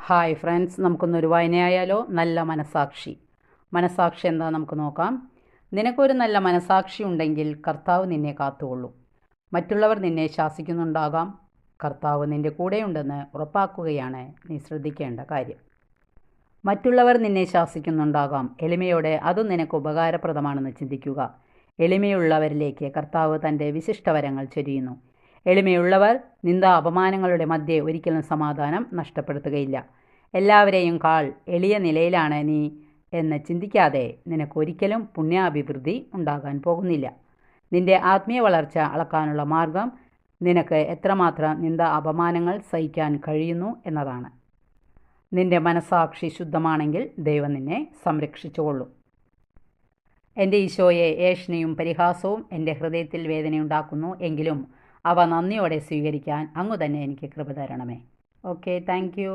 Hi friends, നമുക്കൊന്നൊരു വായനയായാലോ? നല്ല മനസാക്ഷി. മനസാക്ഷി എന്താ നമുക്ക് നോക്കാം. നിനക്കൊരു നല്ല മനസാക്ഷി ഉണ്ടെങ്കിൽ കർത്താവ് നിന്നെ കാത്തുകൊള്ളും. മറ്റുള്ളവർ നിന്നെ ശാസിക്കുന്നുണ്ടാകാം. കർത്താവ് നിൻ്റെ കൂടെയുണ്ടെന്ന് ഉറപ്പാക്കുകയാണ് നീ ശ്രദ്ധിക്കേണ്ട കാര്യം. മറ്റുള്ളവർ നിന്നെ ശാസിക്കുന്നുണ്ടാകാം. എളിമയോടെ അതും നിനക്ക് ഉപകാരപ്രദമാണെന്ന് ചിന്തിക്കുക. എളിമയുള്ളവരിലേക്ക് കർത്താവ് തൻ്റെ വിശിഷ്ടവരങ്ങൾ ചൊരിയുന്നു. എളിമയുള്ളവർ അപമാനങ്ങളുടെ മധ്യേ ഒരിക്കലും സമാധാനം നഷ്ടപ്പെടുത്തുകയില്ല. എല്ലാവരെയും എളിയ നിലയിലാണ് നീ എന്ന് ചിന്തിക്കാതെ നിനക്കൊരിക്കലും പുണ്യാഭിവൃദ്ധി ഉണ്ടാകാൻ പോകുന്നില്ല. നിന്റെ ആത്മീയ വളർച്ച അളക്കാനുള്ള മാർഗം നിനക്ക് എത്രമാത്രം അപമാനങ്ങൾ സഹിക്കാൻ കഴിയുന്നു എന്നതാണ്. നിന്റെ മനസാക്ഷി ശുദ്ധമാണെങ്കിൽ ദൈവം നിന്നെ സംരക്ഷിച്ചുകൊള്ളും. എൻ്റെ ഈശോയെ, ഏഷണിയും പരിഹാസവും എൻ്റെ ഹൃദയത്തിൽ വേദനയുണ്ടാക്കുന്നു. എങ്കിലും അവ നന്ദിയോടെ സ്വീകരിക്കാൻ അങ്ങ് തന്നെ എനിക്ക് കൃപ തരണമേ. Okay, thank you.